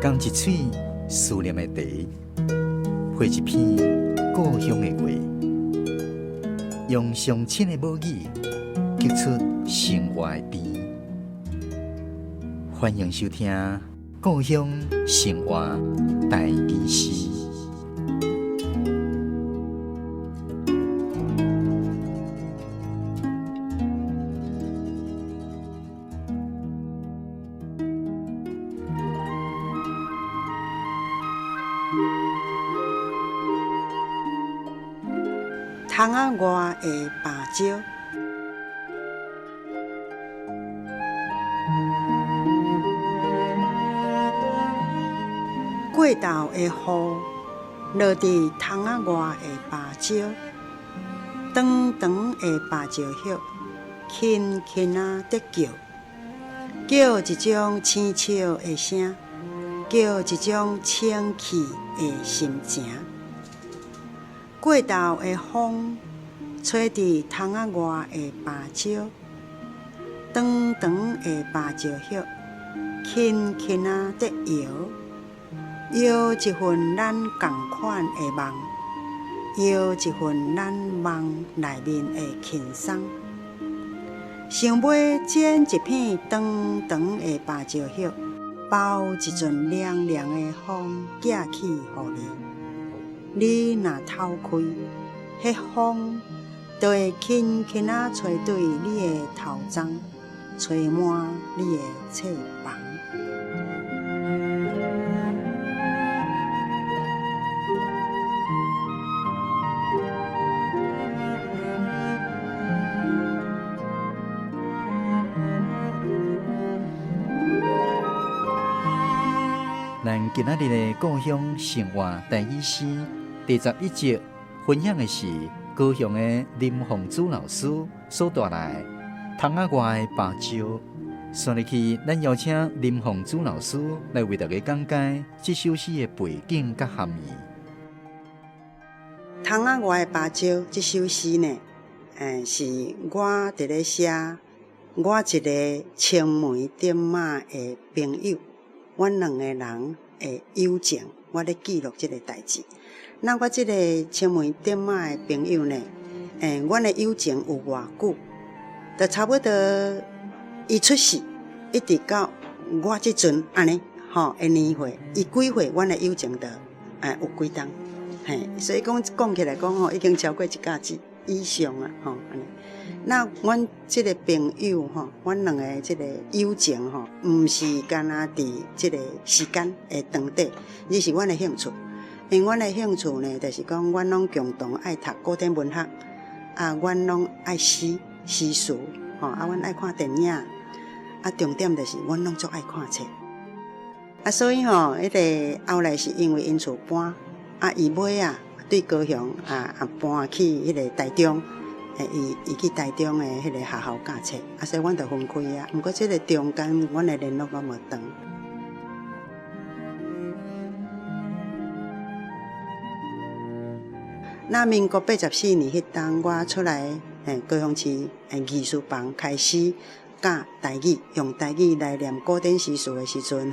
讲一嘴思念的茶，配一片故乡的话，用上亲的母语激出生活的甜。欢迎收听《故乡生活台语诗》。窗仔外的芭蕉，过昼的雨落伫窗仔外的芭蕉，长长的芭蕉叶，轻轻啊在叫，叫一种青笑的声，叫一种清气的心情。过昼的风，吹伫窗仔外的芭蕉，长长的芭蕉叶，轻轻啊在摇，摇一份咱同款的梦，摇一份咱梦内面的轻松。想要剪一片长长的芭蕉叶，包一阵凉凉的风寄去予你。你若透开，迄风就会轻轻啊吹对你的头鬃，吹满你的册房。咱今仔日的故乡生活台语诗第11集分享的是高雄的林凤珠老师所带来窗仔外的芭蕉。先入去，咱邀请林凤珠老师来为大家讲解这首诗的背景甲含义。窗仔外的芭蕉这首诗呢，是我伫咧写我一个青梅竹马的朋友。阮两个人的友情，我咧记录即个代志。那我即个青梅竹马的朋友呢，阮的友情有偌久？就差不多伊出世，一直到我即阵安尼，的年岁，伊几岁，阮的友情就有几冬，所以讲起来讲已经超过一甲子以上啊，安尼。那阮即个朋友阮两个即个友情毋是干那伫即个时间的长短，而是阮的兴趣。因阮的兴趣呢，就是讲阮拢共同爱读古典文学，阮拢爱诗词，阮爱看电影，重点就是阮拢足爱看册。所以迄个后来是因为因厝搬，伊尾对高雄搬去迄个台中。伊去台中的迄个学校教册，所以阮就分开啊。毋过即个中间，阮的联络我无断。那民国84年迄当，我出来高雄市艺术房开始教台语，用台语来念古典诗词的时阵，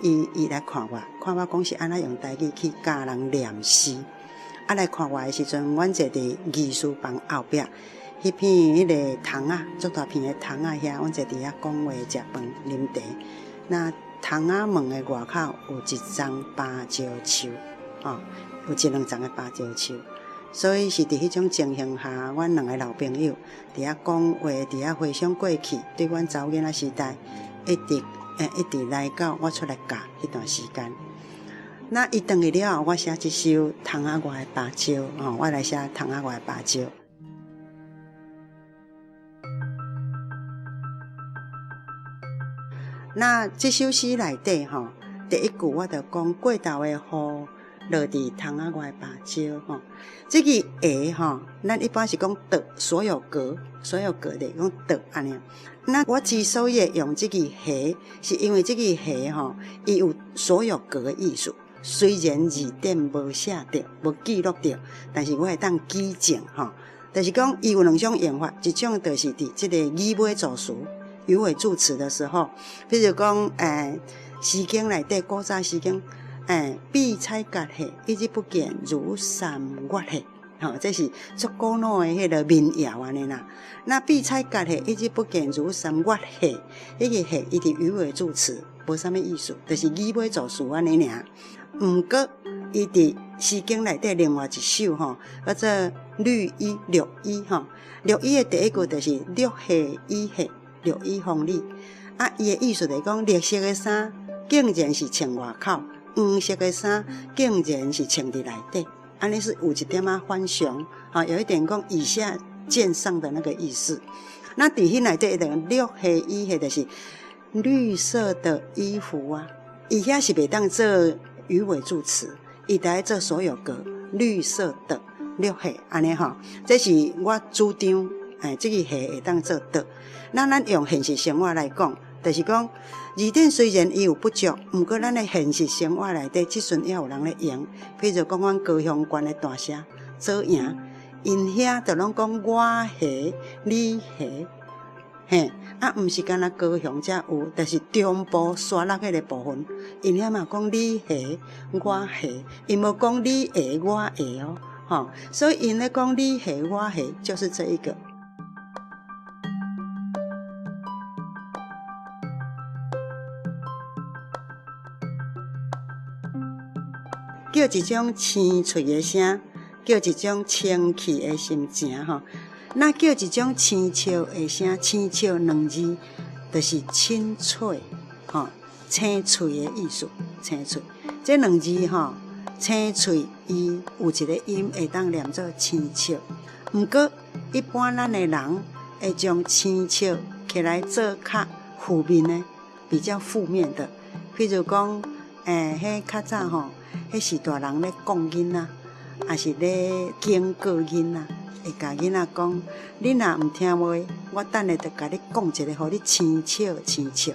伊来看我讲是安怎用台语去教人念诗。来看我的时阵，阮坐伫艺术房后壁，迄片迄个窗仔，足大片的窗仔遐，阮坐伫遐讲话、食饭、啉茶。那窗仔门的外口有一丛芭蕉树，有一两丛的芭蕉树，所以是伫迄种情形下，阮两个老朋友伫遐讲话，伫遐回想过去，对阮查某囡仔时代，一直来到我出来教迄段时间。那伊回去了后，我写一首《窗仔外的芭蕉》我来写《窗仔外的芭蕉》。那这首诗内底第一句我就讲过昼的雨落伫窗仔外的芭蕉这个下咱一般是讲的所有格的讲的安尼。那我之所以用这个下，是因为这个下伊有所有格的意思。虽然字典无写着，无记录着，但是我会当记证就是讲伊有两种用法，一种就是伫即个语尾助词、语尾助词的时候，比如讲诗经内底古早诗经，比彩甲兮，一日不见如三月兮。这是足古老的迄个民谣安尼啦。那比彩甲兮，一日不见如三月兮，迄个兮伊伫语尾助词，无啥物意思，就是语尾助词安尼尔。毋过伊伫诗经内底另外一首叫做《绿衣绿衣》绿衣的第一句就是绿兮衣兮，绿衣风里。伊的意思就是讲，绿色的衫竟然是穿外口，黄色的衫竟然是穿伫内底。安尼是有一点反常，有一点讲以下见上的那个意思。那伫迄内底的绿黑衣迄就是绿色的衣服啊，伊遐是袂当做语尾助词，伊得做所有格，绿色的绿黑安尼这是我主张，这个黑会当做的。那咱用现实生活来讲，就是讲字典虽然伊有不足，毋过咱的现实生活内底，即阵也有人咧用。譬如讲，阮高雄县的大社左营，因遐就拢讲我下你下，毋是干那高雄才有，就是中部沙落迄个部分，因遐嘛讲你下我下，因无讲你下我下所以因咧讲你下我下，就是这一个。叫一种清脆的声，叫一种清气的心情那叫一种清笑的声，清笑两字就是清脆清脆的意思，清脆。这两字清脆伊有一个音会当念做清笑，毋过一般咱的人会将清笑起来做较负面的，比较负面的，譬如讲迄较早迄时大人咧讲囡仔，也是咧警告囡仔，会甲囡仔讲：你若毋听话，我等下就甲你讲一个，互你生笑生笑。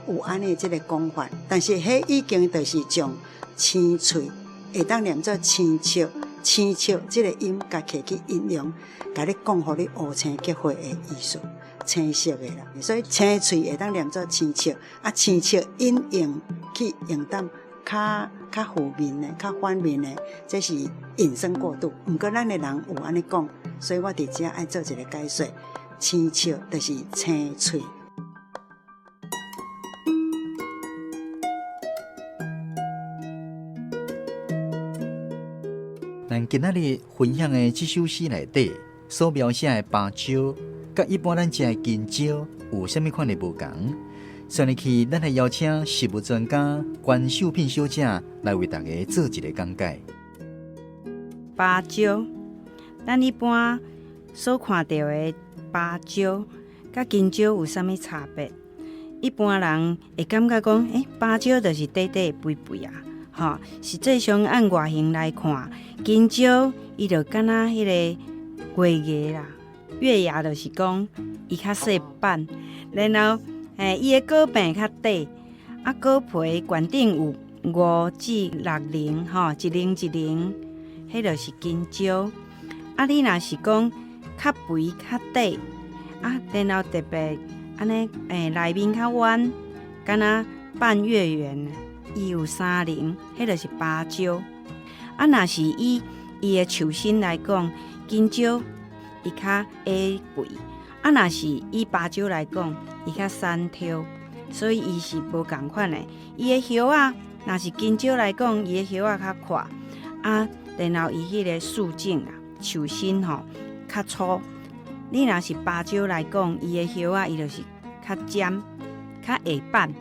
有安尼即个讲法，但是迄已经就是将生喙会当念做生笑，生笑即个音甲摕去应用，甲你讲，互你乌青结花的意思，青色的啦。所以青喙会当念做生笑，生笑应用去用当较负面的、较反面的，这是引申过度。毋过咱的人有安尼讲，所以我伫遮爱做一个解说。青笑就是青喙。咱今仔日分享的这首诗内底所描写的芭蕉，甲一般咱食的金蕉有啥物款的无同？所以咱来邀请食物专家关秀萍小姐来为大家做一个讲解。芭蕉，咱一般所看到的芭蕉，甲金蕉有啥物差别？一般人会感觉讲，芭蕉就是短短肥肥啊，实际上按外形来看，金蕉伊就敢若迄个月牙啦，月牙就是讲伊较细瓣，然后伊的果柄较短，果皮悬顶有5至6棱，一棱一棱，迄就是金蕉。你若是讲较肥较短，然后特别安尼内面较弯，敢若半月圆，伊有3棱，迄就是芭蕉。若是以伊的树身来讲，金蕉伊较矮贵。若是以芭蕉来讲，伊较山挑，所以伊是无共款的。伊的叶啊，若是金蕉来讲，伊的叶啊较宽，然后伊迄个树茎树身较粗。你若是芭蕉来讲，伊的叶啊，伊就是较尖，较下板。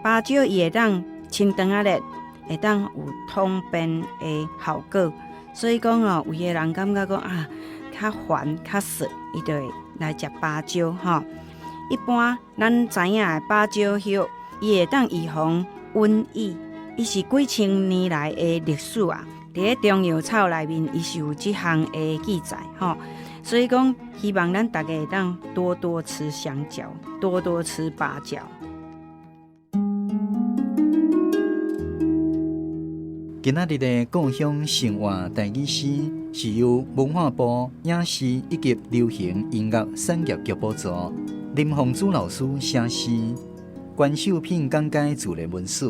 芭蕉伊会当清长啊咧，会当有通便的效果。所以讲有些人感觉讲较烦较涩，伊就会来食芭蕉一般咱知影的芭蕉叶，伊会当预防瘟疫，伊是几千年来的历史伫咧中药草内面，伊是有这项的记载所以讲，希望咱大家会当多多吃香蕉，多多吃芭蕉。今仔日的故乡生活台语诗是由文化部影视以及流行音乐产业局补助，林宏祖老师写诗，关秀品讲解自然文史，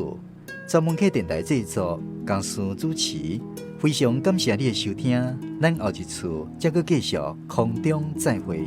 专门客电台制作，江苏主持。非常感谢你的收听，咱后一次再搁继续空中再会。